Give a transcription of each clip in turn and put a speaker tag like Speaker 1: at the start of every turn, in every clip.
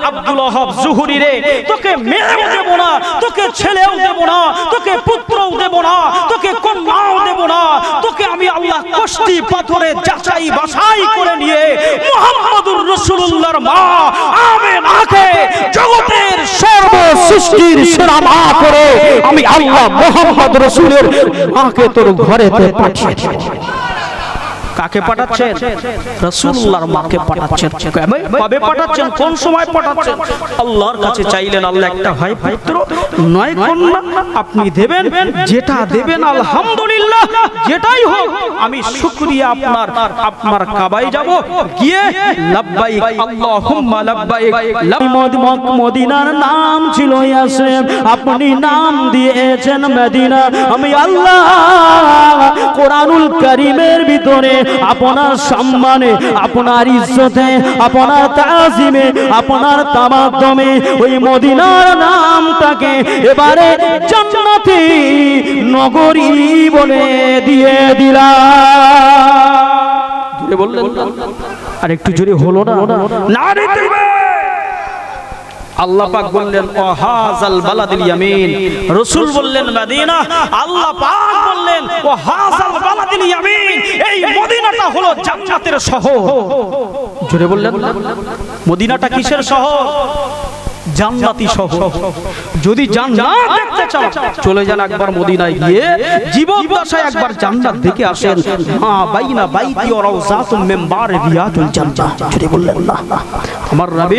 Speaker 1: Abdul Wahab Zuhri রে, তোকে মেয়েও দেব না, তোকে ছেলেও দেব না, তোকে পুত্রও দেব না, তোকে কন্যাও দেব না, তোকে আমি আল্লাহ কষ্টি পাথরে যাচাই বাছাই করে নিয়ে মুহাম্মদুর রাসূলুল্লাহর মা আমেনাকে জগতের সর্বসৃষ্টির সেরা মা করে আমি আল্লাহ মুহাম্মদ রাসূলের মাকে তোর ঘরেতে পাঠিয়ে দেব। কাকে পাঠাচ্ছেন? রাসূলুল্লাহর মাকে পাঠাচ্ছেন। কবে পাঠাচ্ছেন? কোন সময় পাঠাচ্ছেন? আল্লাহর কাছে চাইলেন আল্লাহ একটা ভাই পুত্র নয় কন্যা আপনি দেবেন, যেটা দেবেন আলহামদুলিল্লাহ, যেটাই হোক আমি শুকরিয়া আপনার কাবায় যাব, গিয়ে লাব্বাইক আল্লাহুম্মা লাব্বাইক। মদিনার নাম ছিল ইয়াসরিব, আপনি নাম দিয়েছেন মদিনা। আমি আল্লাহ কোরআনুল কারীমের ভিতরে আপনার সম্মানে, আপনার ইজ্জতে, আপনার তাজিমে, আপনার তামাদ্দমে ওই মদিনার নামটাকে এবারে জান্নাতি নগরী বলে দিয়ে দিলাম। জোরে বললেন? আর একটু জোরে হলো না? নারে তাকবীর। আল্লাহ পাক বললেন ওয়াহাজাল বালাদিল ইয়ামিন, রাসূল বললেন মদিনা, আল্লাহ পাক বললেন ওয়াহাজাল বালাদিল ইয়ামিন, এই মদিনাটা হলো জান্নাতের শহর। জোরে বললেন? মদিনাটা কিসের শহর? জান্নাতি শহর। যদি জান্নাত দেখতে চাও চলে যান একবার মদিনায়, গিয়ে জীবদ্দশায় একবার জান্নাত দেখে আসেন। মা বাইনা বাইতি ওয়া রাউযাতুম মিন রিয়াদুল জান্নাহ। জোরে বললেন না? আমার নবী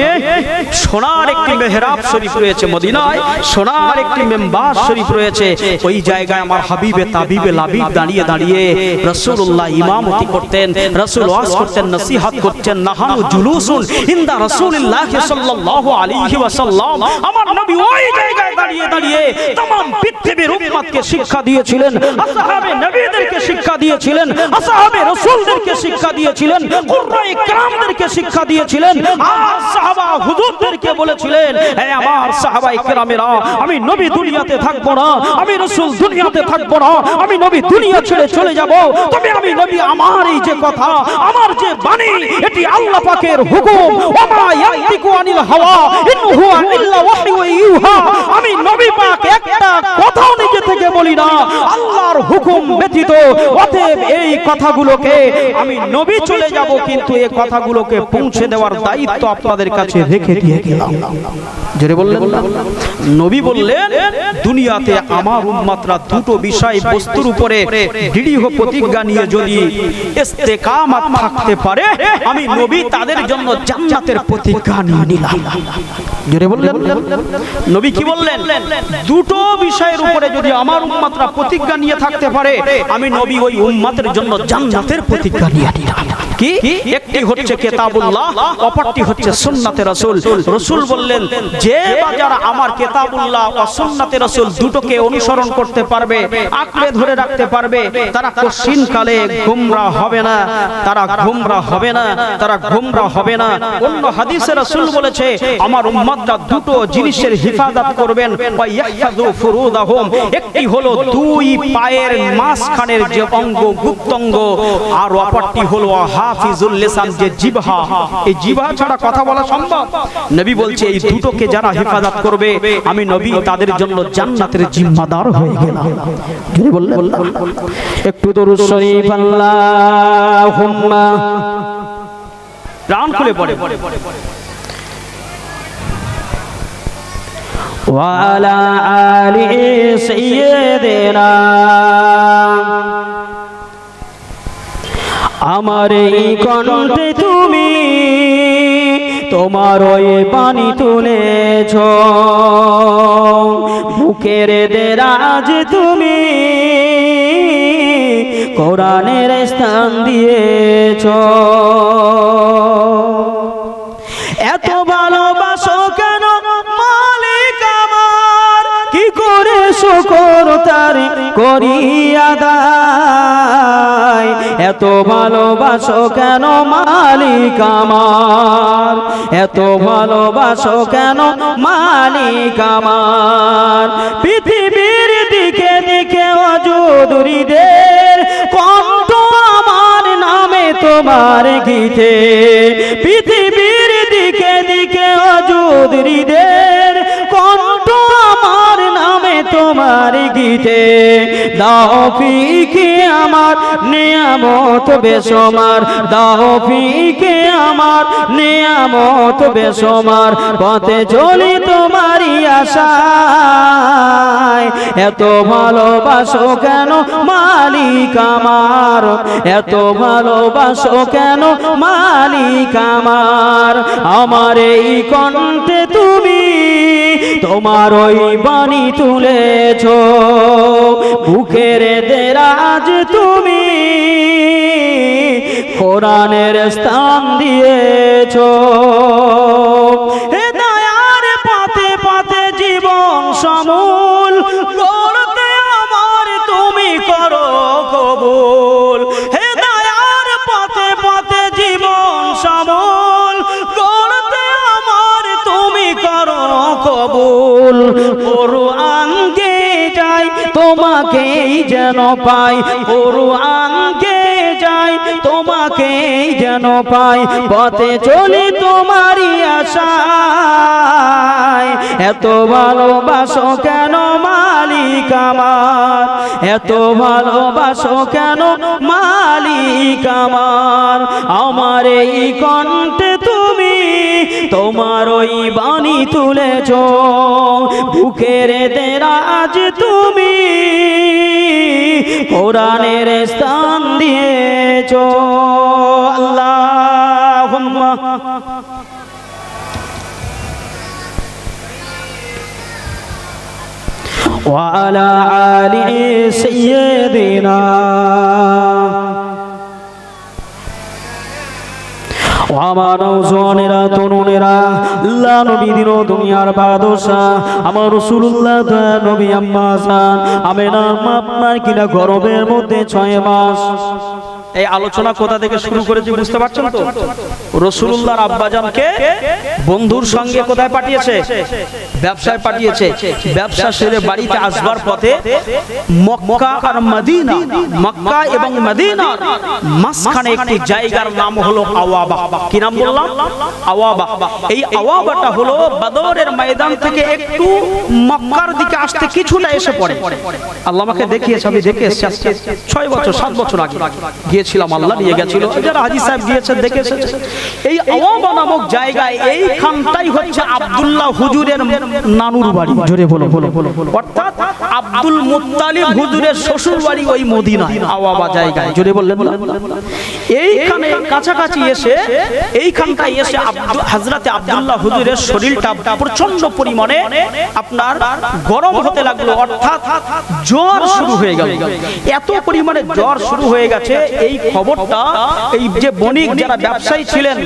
Speaker 1: সোনার একটি মেহরাব শরীফ রয়েছে মদিনায়, সোনার একটি মেম্বার শরীফ রয়েছে। ওই জায়গায় আমার হাবিবে তাবিবে লাবিব দাঁড়িয়ে দাঁড়িয়ে রাসূলুল্লাহ ইমামতি করতেন, রাসূল ওয়াজ করতেন, নসিহত করতেন। নাহানু জুলুসুন ইনদা রাসূলিল্লাহ সাল্লাল্লাহু আলাইহি ওয়াসাল্লাম। আমার নবী ওই জায়গায় দাঁড়িয়ে দাঁড়িয়ে तमाम পৃথিবীর উম্মতকে শিক্ষা দিয়েছিলেন, আসহাবে নবীদেরকে শিক্ষা দিয়েছিলেন, আসহাবে রাসূলদেরকে শিক্ষা দিয়েছিলেন, কুরআয়ে কেরামদেরকে শিক্ষা দিয়েছিলেন, সাহাবা হুজুরদেরকে বলেছিলেন হে আমার সাহাবায়ে কেরামেরা, আমি নবী দুনিয়াতে থাকব না, আমি রাসূল দুনিয়াতে থাকব না, আমি নবী দুনিয়া ছেড়ে চলে যাব, তবে আমি নবী আমার এই যে কথা, আমার যে বাণী, এটি আল্লাহ পাকের হুকুম। ওমা ইয়ান্তিকু আনিল হাওয়া ইন হুয়া ইল্লা ওয়াহয়ু ইউহা। আমি নবী পাক একটা কথাও নিজে থেকে বলি না, আল্লাহর হুকুম ব্যতীত। অতএব এই কথাগুলোকে আমি নবী চলে যাব, কিন্তু এই কথাগুলোকে পৌঁছে দেওয়ার দায়িত্ব আপনাদের কাছে রেখে দিয়ে গেলাম। জোরে বললেন? নবী বললেন দুনিয়াতে আমার উম্মতরা দুটো বিষয় বস্তুর উপরে দৃঢ় প্রতিজ্ঞা নিয়ে যদি ইস্তেকামত থাকতে পারে, আমি নবী তাদের জন্য জান্নাতের প্রতিজ্ঞা নিয়ে নিলাম। জোরে বললেন? নবী কি বললেন? দুটো বিষয়ের উপরে যদি আমার উম্মতরা প্রতিজ্ঞা নিয়ে থাকতে পারে, আমি নবী ওই উম্মতের জন্য জান্নাতের প্রতিজ্ঞা নিয়ে নিলাম। কি? একটি হচ্ছে কিতাবুল্লাহ, অপরটি হচ্ছে সুন্নাতে রাসূল। রাসূল বললেন যে যারা আমার কিতাবুল্লাহ ও সুন্নাতে রাসূল দুটোকে অনুসরণ করতে পারবে, আঁকড়ে ধরে রাখতে পারবে, তারা কোশ্চিনকালে গোমরা হবে না, তারা গোমরা হবে না, তারা গোমরা হবে না। অন্য হাদিসে রাসূল বলেছে আমার উম্মতরা দুটো জিনিসের হিফাজত করবেন, ওয়া ইয়াহফাযু ফুরুদাহুম। একটি হলো দুই পায়ের মাঝখানের যে অঙ্গ, গুপ্তঙ্গ, আর অপরটি হলো হাফিজুল লিসান, যে জিহ্বা। এই জিহ্বা ছাড়া কথা বলা সম্ভব? নবী বলছে এই দুটোকে যারা হেফাজত করবে, আমি নবী তাদের জন্য জান্নাতের জিম্মাদার হয়ে গেলাম। জোরে বললেন? একটু দরুদ শরীফ আল্লাহুম্মা, প্রাণ খুলে পড়ে ওয়া আলা আলি সাইয়্যিদিনা। আমার এই কণ্ঠে তুমি তোমার ওই বাণী তুলেছ, বুকের দেরাজ তুমি কোরআনের স্থান দিয়েছ। এত ভালোবাসো কেন মালিক আমার, কি করে শুকর তার করি আদায়। এত ভালোবাসো কেন মালিক আমার, এত ভালোবাসো কেন মালিক আমার। পৃথিবীর দিকে দিকে অযুদুরীদের কণ্ঠ আমার নামে তোমার গীতে, পৃথিবীর দিকে দিকে অযুদ ফিকে দাও ফিকে আমার নিয়ামত বেসমার দাও ফিকে আমার নিয়ামত বেসমার পথে চলি তোমারই আশায় এত ভালোবাসো কেন মালিক আমার এত ভালোবাসো কেন মালিক আমার আমার এই কণ্ঠে তুমি তোমার ওই বাণী তুলেছো বুকের দেরাজ তুমি কোরআনের স্থান দিয়েছো হে দয়ার পথে পথে জীবন সমূল গড়তে আমার তুমি করো কবুল হে দয়ার পথে পথে জীবন সমূল গড়তে আমার তুমি করো কবুল কোরআনকে যাই তোমাকেই যেন পাই কোরআনকে যাই তোমাকেই যেন পাই পথে চলি তোমারই আশায় এত ভালোবাসো কেন মালিক আমার এত ভালোবাসো কেন মালিক আমার আমার এই কণ্ঠে তুমি তোমার ওই বাণী তুলেছো বুকের দেরাজ তুমি কোরআনের স্থান দিয়েছো আল্লাহুম্মা ওয়া আলা আলি সাইয়্যিদিনা আমার নওজওয়ানেরা তরুণেরা আল্লাহ নবী দিন দুনিয়ার বাদশা আমার রাসূলুল্লাহ নবী আম্মা জান আমেনা আপনার কিনা গর্ভের মধ্যে 6 মাস এই আলোচনা কোথা থেকে শুরু করেছি বুঝতে পারছেন তো রাসূলুল্লাহর আব্বাজানকে বন্ধুর সঙ্গে কোথায় পাঠিয়েছে ব্যবসায় পাঠিয়েছে ব্যবসা সেরে বাড়িতে আসবার পথে মক্কা আর মদিনা মক্কা এবং মদিনার মাঝখানে একটি জায়গার নাম হলো আওয়াবা কি নাম বললাম আওয়াবা এই আওয়াবাটা হলো বদরের ময়দান থেকে একটু মক্কার দিকে আসতে কিছুটা এসে পড়ে আল্লাহ আমাকে দেখিয়েছে আমি দেখে এসেছি 6 বছর 7 বছর আগে গিয়েছিলাম আল্লাহ নিয়ে গেছিল যারা হাজী সাহেব গিয়েছেন দেখে এসেছে এই আওয়াবা নামক জায়গায় এইখানটাই হচ্ছে আব্দুল্লাহ হুজুরের নানুর বাড়ি জোরে বলো অর্থাৎ আব্দুল মুত্তালিব হুজুরের শ্বশুর বাড়ি ওই মদিনায় আওয়াবা জায়গায় জোরে বললেন এইখানে কাছাকাছি এসে এইখানটায় এসে হযরতে আব্দুল্লাহ হুজুরের শরীরটা প্রচন্ড পরিমাণে আপনার গরম হতে লাগলো অর্থাৎ জ্বর শুরু হয়ে গেল এত পরিমাণে জ্বর শুরু হয়ে গেছে এই খবরটা এই যে বণিক যারা ব্যবসায়ী ছিলেন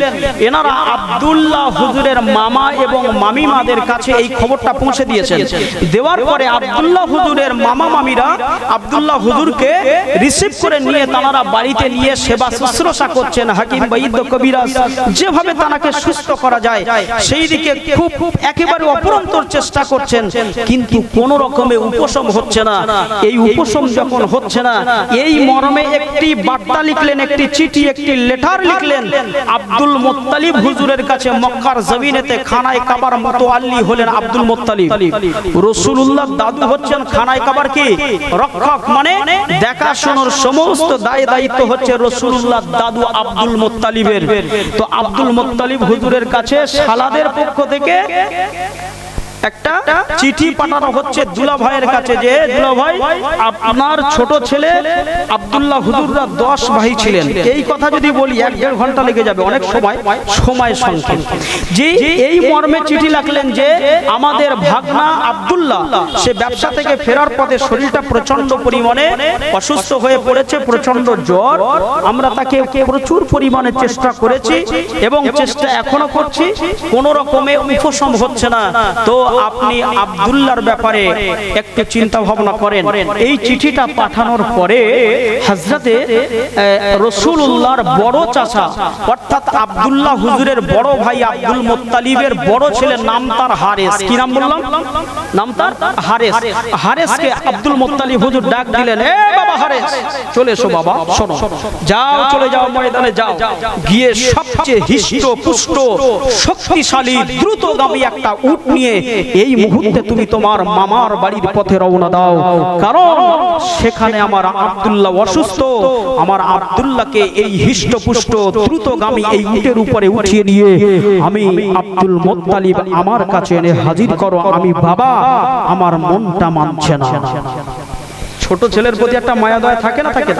Speaker 1: এনারা আব্দুল্লাহ হুজুরের মামা এবং মামিমাদের কাছে এই খবরটা পৌঁছে দিয়েছেন দেওয়ার পরে আব্দুল্লাহ হুজুরের মামা মামিরা আব্দুল্লাহ হুজুরকে রিসিভ করে নিয়ে তারা বাড়িতে নিয়ে সেবা শুশ্রূষা করছেন হাকিম বৈদ্য কবিরাজ যেভাবে তাকে সুস্থ করা যায় সেই দিকে খুব একেবারে অপরন্তর চেষ্টা করছেন কিন্তু কোন রকমে উপশম হচ্ছে না এই উপশম যখন হচ্ছে না এই মর্মে একটি বার্তা লিখলেন একটি চিঠি একটি লেটার লিখলেন আব্দুল মুত্তালিব হুজুরের কাছে মক্কার জমিনেতে খানায় কাবার মুতাওয়াল্লি হলেন আব্দুল মুত্তালিব রাসূলুল্লাহ দাদু হচ্ছেন খানায় কাবার কি রক্ষক মানে দেখাশোনার সমস্ত দায়িত্ব হচ্ছে রাসূলুল্লাহ দাদু আব্দুল মুত্তালিবের তো আব্দুল মুত্তালিব হুজুরের কাছে শালাদের পক্ষ থেকে একটা চিঠি পাঠানো হচ্ছে দুলা ভাইয়ের কাছে যে দুলা ভাই আপনার ছোট ছেলে আব্দুল্লাহ হুজুররা 10 ভাই ছিলেন এই কথা যদি বলি 1-1.5 ঘন্টা লেগে যাবে অনেক সময় সংক্ষেপ যে এই মর্মে চিঠি লিখলেন যে আমাদের ভাগনা আব্দুল্লাহ সে ব্যবসা থেকে ফেরার পথে শরীরটা প্রচন্ড পরিমাণে অসুস্থ হয়ে পড়েছে প্রচন্ড জ্বর আমরা তাকে প্রচুর পরিমাণে চেষ্টা করেছি এবং চেষ্টা এখনো করছি কোন রকমে উপশম হচ্ছে না তো আপনি আব্দুল্লাহর ব্যাপারে একটু চিন্তা ভাবনা করেন এই চিঠিটা পাঠানোর পরে হযরতে রাসূলুল্লাহর বড় চাচা অর্থাৎ আব্দুল্লাহ হুজুরের বড় ভাই আব্দুল মুত্তালিবের বড় ছেলে নাম তার হারেস কি নাম বললাম নাম তার হারেসকে আব্দুল মুত্তালিব হুজুর ডাক দিলেন এ বাবা হারেস চলে এসো বাবা শোনো যাও চলে যাও ময়দানে যাও গিয়ে সবচেয়ে হিষ্ট পুষ্ট শক্তিশালী দ্রুতগামী একটা উট নিয়ে এই মুহূর্তে তুমি তোমার মামার বাড়ির পথে রওনা দাও, কারণ সেখানে আমার আব্দুল্লাহ অসুস্থ। আমার আব্দুল্লাহকে এই হিষ্টপুষ্ট দ্রুতগামী এই উটের উপরে উঠিয়ে নিয়ে আমি আব্দুল মুত্তালিব আমার কাছে এনে হাজির করো। আমি বাবা, আমার মনটা মানছে না। ছোট ছেলের প্রতি একটা মায়া দয়া থাকে না? থাকে।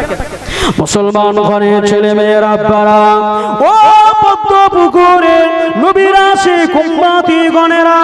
Speaker 1: মুসলমান ঘরের ছেলে মেয়ের আব্বারা, ও পদ্মপুকুরে নবীর আশিক উম্মতি গণেরা,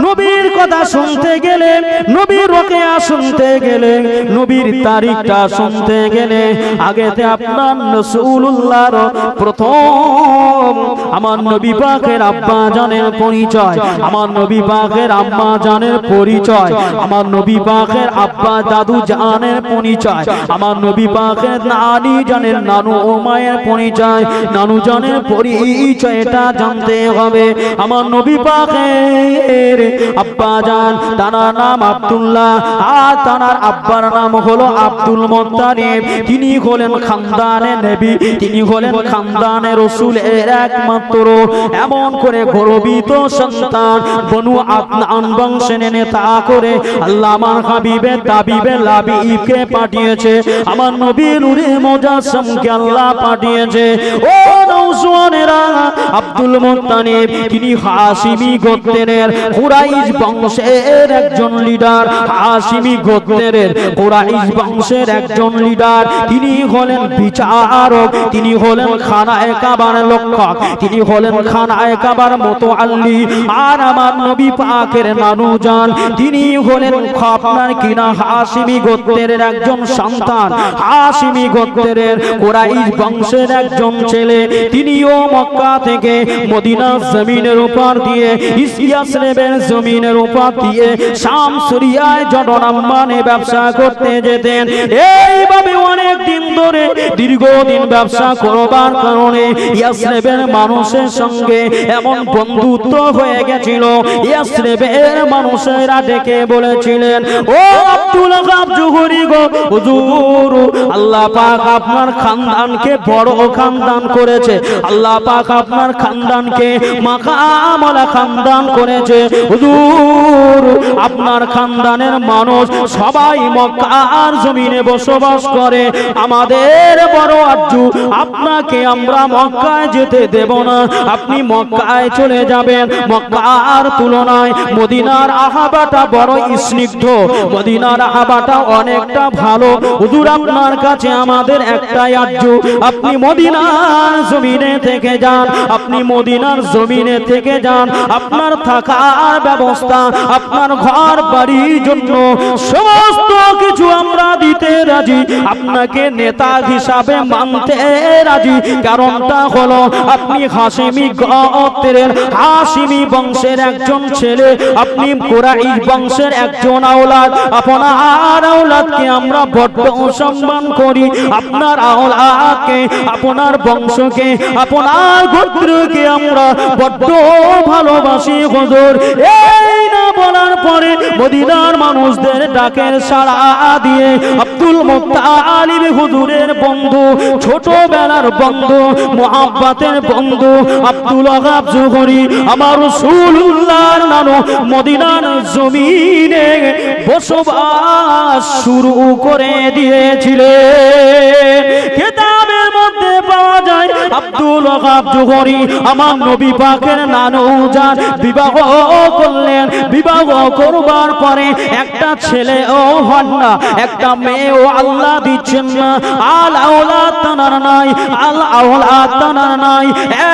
Speaker 1: নবীর কথা শুনতে গেলে, নবীর রোকেয়া শুনতে গেলে, নবীর তারিখটা শুনতে গেলে আগেতে আপনার রাসূলুল্লাহর প্রথম আমার নবী পাকের আব্বা জানের পরিচয়, আমার নবী পাকের আম্মা জানের পরিচয়, আমার নবী পাকের আব্বা দাদু জানের পরিচয়, আমার নবী পাকের নানি জানের নানু ও মায়ের পরিচয়, নানু জানের পরিচয় এটা জানতে হবে। আমার নবী পাকের আব্বা জান, তার নাম আব্দুল্লাহ, আর তার আব্বার নাম হলো আব্দুল মুত্তালিব। তিনি হলেন খানদানে নবী, তিনি হলেন খানদানে রাসূলের একমাত্র এমন করে গর্বিত সন্তান, বনু আদনান বংশের নেতা করে আল্লাহ আমার হাবিবে তাবিবে লাবিবকে পাঠিয়েছে। আমার নবী নূরে মুজাসসামকে আল্লাহ পাঠিয়েছে। ও নওজওয়ানেরা, আব্দুল মুত্তালিব তিনি হাশিমি গোত্রের কুরাইশ বংশের একজন লিডার, হাশিমি গোত্রের কুরাইশ বংশের একজন লিডার। তিনি হলেন বিচারক, তিনি হলেন খানায়ে কাবার লক্ষক, তিনি হলেন খানায়ে কাবার মুতাআল্লি। আর আমার নবী পাকের নানু জান, তিনি হলেন আপনার কিনা হাশিমি গোত্রের একজন সন্তান, হাশিমি গোত্রের কুরাইশ বংশের একজন ছেলে। তিনিও মক্কা থেকে মদিনার জমিনের উপর দিয়ে, ইয়াসরিবের জমিনের উপর দিয়ে শাম সিরিয়ায় জননাম্মানে ব্যবসা করতে যেতেন। এইভাবে অনেক দিন ধরে দীর্ঘদিন ব্যবসা করবার কারণে ইয়াসরিবের মানুষের সঙ্গে এমন বন্ধুত্ব হয়ে গেছিল, ইয়াসরিবের মানুষেরা ডেকে বলেছিলেন, ও আব্দুল গাব জুহরি গো হুজুর, আল্লাহ পাক আপনার খানদানকে বড় খানদান করেছে, আল্লাহ পাক আপনার খানদানকে মাকামওয়ালা খানদান করেছে। হুজুর, আপনার খানদানের মানুষ সবাই মক্কার জমিনে বসবাস করে, আমাদের বড় আরজু, আপনাকে আমরা মক্কায় যেতে দেব না, আপনি মক্কায় চলে যাবেন। মক্কার তুলনায় মদিনার আহাবাটা বড় স্নিগ্ধ, মদিনার আহাবাটা অনেকটা ভালো। হুজুর, আপনার কাছে আমাদের একটাই আরজু, আপনি মদিনার জমিনে থেকে যান, আপনি মদিনার জমিনে থেকে যান। আপনার থাকার ব্যবস্থা, আপনার ঘর বাড়ির জন্য সমস্ত কিছু আমরা দিতে রাজি, আপনাকে নেতা হিসাবে মানতে রাজি। কারণটা হলো আপনি হাশিমি গোত্রের, হাশিমি বংশের একজন ছেলে, আপনি কুরাইশ বংশের একজন আওলাদ। আপনার আওলাদকে আমরা বড় সম্মান করি, আপনার আওলাদকে, আপনার বংশকে, আপনার গোত্রকে আমরা বড় ভালোবাসি। হুজুর, এই না বলার পরে মদিনার মানুষদের ডাকের সাড়া দিয়ে আব্দুল মুত্তালিব হুজুরের বন্ধু, ছোটবেলার বন্ধু, মুহাব্বতের বন্ধু আব্দুল গাব জুহরি আমার রাসূলুল্লাহর নানু মদিনার জমিনে বসবাস শুরু করে দিয়েছিলেন। কিতাবের মধ্যে পাওয়া যায় আব্দুল গাব জুহরি আমার নবী পাকের নানু জান বিবাহ করলেন। বিবাহ করবার পরে একটা ছেলে ও হন না, একটা মেয়েও আল্লাহ দিচ্ছেন না। আল আওলাদ তানার নাই, আল আওলাদ তানার নাই।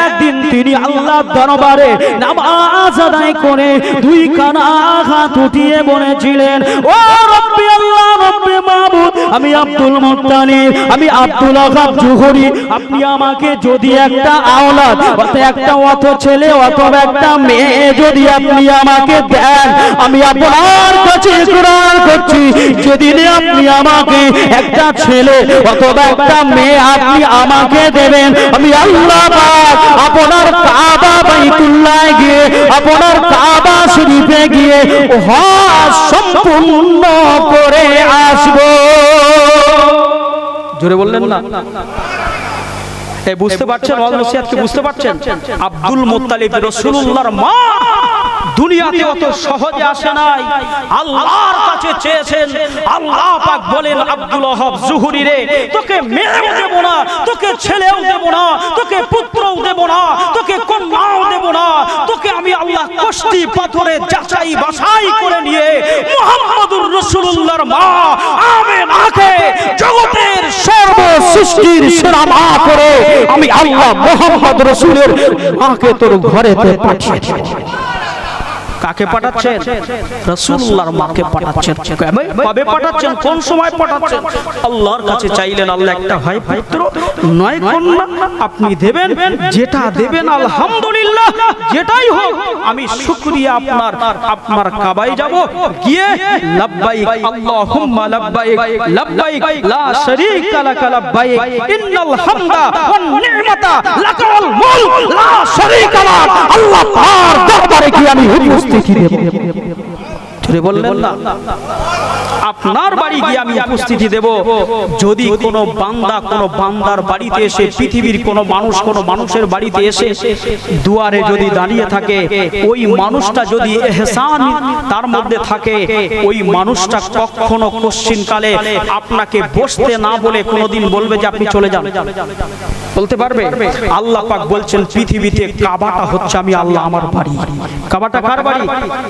Speaker 1: একদিন তিনি আল্লাহর দরবারে নামাজ আদায় করে দুই কানা হাত উঠিয়ে বলেছিলেন, ও রব্বি আল্লাহ, রব্বি মাবুদ, আমি আব্দুল মুত্তালিব, আমি আব্দুল গাব জুহরি, আপনি আমাকে যদি একটা আওলাদ, একটা অত ছেলে অথবা একটা মেয়ে যদি আপনি আমাকে দেন, আমি আপনার কাছে ইকরার করছি, যেদিন আপনি আমাকে একটা ছেলে অথবা একটা মেয়ে আপনি আমাকে দেবেন, আমি আল্লাহ পাক আপনার কাবা বাইতুল্লাহ গিয়ে, আপনার কাবা শরীফে গিয়ে হজ সম্পূর্ণ করে আসব। জোরে বললেন না? বুঝতে পারছেন? বুঝতে পারছেন? আব্দুল মুত্তালিব রাসূলুল্লাহর মা দুনিয়াতে অত সহজে আসে নাই, আল্লাহর কাছে চেয়েছেন। আল্লাহ পাক বলেন আব্দুল ওয়াহাব জুহরি রে, তোকে মেয়েও দেব না, তোকে ছেলেও দেব না, তোকে পুত্রও দেব না, তোকে কন্যাও দেব না, তোকে আমি আল্লাহ কষ্টি পাথরে যাচাই বাছাই করে নিয়ে মুহাম্মদুর রাসূলুল্লাহর মা আমেনাকে জগতের সর্বসৃষ্টির সেরা মা করে আমি আল্লাহ মুহাম্মদ রাসূলের মাকে তোর ঘরেতে পাঠিয়েছি। কাকে পাঠাচ্ছেন? রাসূলুল্লাহর মাকে পাঠাচ্ছেন। কবে পাঠাচ্ছেন? কোন সময় পাঠাচ্ছেন? আল্লাহর কাছে চাইলেন আল্লাহ একটা ভাই পুত্র নয় কন্যা আপনি দেবেন, যেটা দেবেন আলহামদুলিল্লাহ, যেটাই হোক আমি শুকরিয়া আপনার কাবায় যাব, গিয়ে লাব্বাইক আল্লাহুম্মা লাব্বাইক লাব্বাইক লা শারীকা লাকা লাব্বাইক ইন্নাল হামদা ওয়ান নি'মাতা লাকা ওয়াল মুলক লা শারীকা লাক, আল্লাহ তার দরবারে গিয়ে আমি বললেন না আপনার বাড়ি গিয়ে আমি উপস্থিতি দেব। যদি কোনো বান্দার বাড়িতে এসে, পৃথিবীর কোনো মানুষের বাড়িতে এসে দুয়ারে যদি দাঁড়িয়ে থাকে, ওই মানুষটা যদি ইহসান তার মধ্যে থাকে, ওই মানুষটা কখনো কোশ্চিনকালে আপনাকে বসতে না বলে কোনোদিন বলবে যে আপনি চলে যান, বলতে পারবে? আল্লাহ পাক বলছেন পৃথিবীতে কাবাটা হচ্ছে আমি আল্লাহ আমার বাড়ি। কাবাটা কার বাড়ি?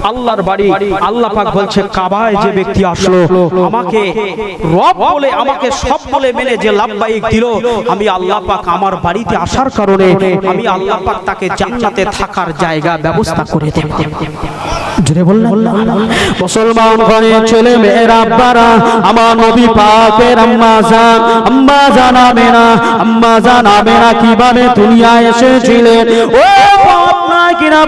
Speaker 1: আল্লাহর বাড়ি। আল্লাহ পাক বলছে কাবায় যে ব্যক্তি আসলো, আমাকে রব বলে, আমাকে সব বলে মেনে যে লাব্বাইক দিল, আমি আল্লাহ পাক আমার বাড়িতে আসার কারণে আমি আল্লাহ পাক তাকে জান্নাতে থাকার জায়গা ব্যবস্থা করে দেব। জোরে বললেন মুসলমান ঘরে ছেলে মেয়েরা আব্বারা, আমার নবী পাকের আম্মা জান আমেনা কিভাবে দুনিয়ায় এসেছিলেন? ও কিনা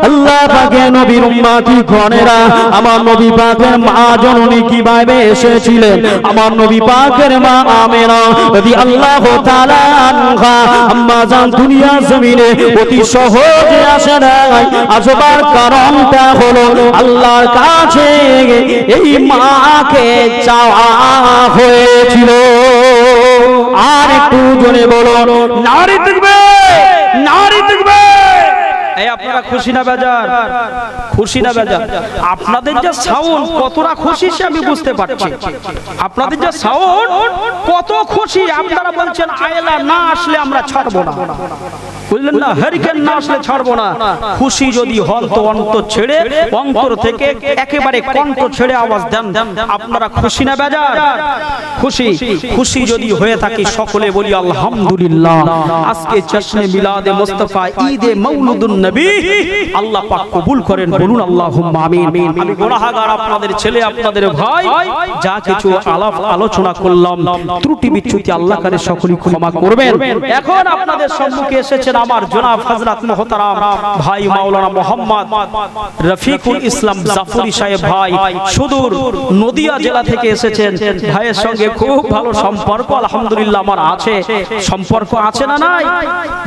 Speaker 1: আল্লাহ পাকের নবীর উম্মতি গণেরা, আমার নবী পাকের মা জননী কিভাবে এসেছিলেন? আমার নবী পাকের মা আমেনা রাদিয়াল্লাহু তাআলা আনহা আম্মা জান দুনিয়া জমিনে অতি সহজে আসে নাই। আসবার কারণটা হলো আল্লাহর কাছে এই মাকে চাওয়া হয়েছিল। আর একটু জোরে বলো নারী থাকবে, নারী থাকবে। আপনারা খুশি না বেজার? খুশি না বেজার? আপনাদের যে সাউন্ড কতটা খুশি সে আমি বুঝতে পারছি। আপনাদের যে সাউন্ড কত খুশি, আপনারা বলছেন আয়লা না আসলে আমরা ছাড়বো না, বুঝলেন না? হারিকেন না আসলে ছাড়বো না। খুশি যদি হন তো অন্তর ছেড়ে, অন্তর থেকে একেবারে কণ্ঠ ছেড়ে আওয়াজ দেন। আপনারা খুশি না বেজার? খুশি। খুশি যদি হয়ে থাকি সকলে বলি আলহামদুলিল্লাহ। আজকে জশ্নে মিলাদে মুস্তাফা, ঈদে মাউলুদুন নবী আল্লাহ পাক কবুল করেন, বলুন আল্লাহুম্মা আমিন। আমি গুনাহগার, আপনাদের ছেলে, আপনাদের ভাই, যা কিছু আলোচনা করলাম ত্রুটি বিচ্যুতি আল্লাহ কারে সকলেই ক্ষমা করবেন। এখন আপনাদের সম্মুখে এসেছেন আমার জনাব হযরত মুহতারাম ভাই মাওলানা মোহাম্মদ রফিকুল ইসলাম জাফরি সাহেব ভাই, সুদূর নদিয়া জেলা থেকে এসেছেন। ভাইয়ের সঙ্গে খুব ভালো সম্পর্ক আলহামদুলিল্লাহ আমার আছে। সম্পর্ক আছে না নাই?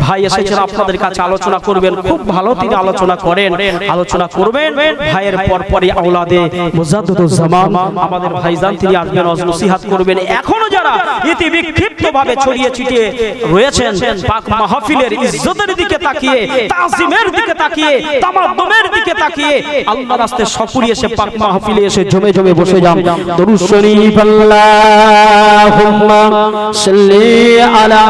Speaker 1: ভাই এসেছেন আপনাদের কাছে আলোচনা করবেন, খুব ভালো তিনি আলোচনা করেন, আলোচনা করবেন। ভাইয়ের পরপরই আওলাদে মুজাদ্দিদুজ জামান আমাদের ভাইজান তিনি আসবেন, নসিহত করবেন। এখনো যারা ইতি বিক্ষিপ্ত ভাবে ছড়িয়ে ছিটিয়ে রয়েছেন, পাক মাহফিলের ইজ্জতের দিকে তাকিয়ে, তাজিমের দিকে তাকিয়ে, তামাদ্দুমের দিকে তাকিয়ে আল্লাহর রাস্তায় সকলে এসে পাক মাহফিলে এসে জমে জমে বসে যান। দরুদ শরীফ আল্লাহুম্মা সাল্লি আলা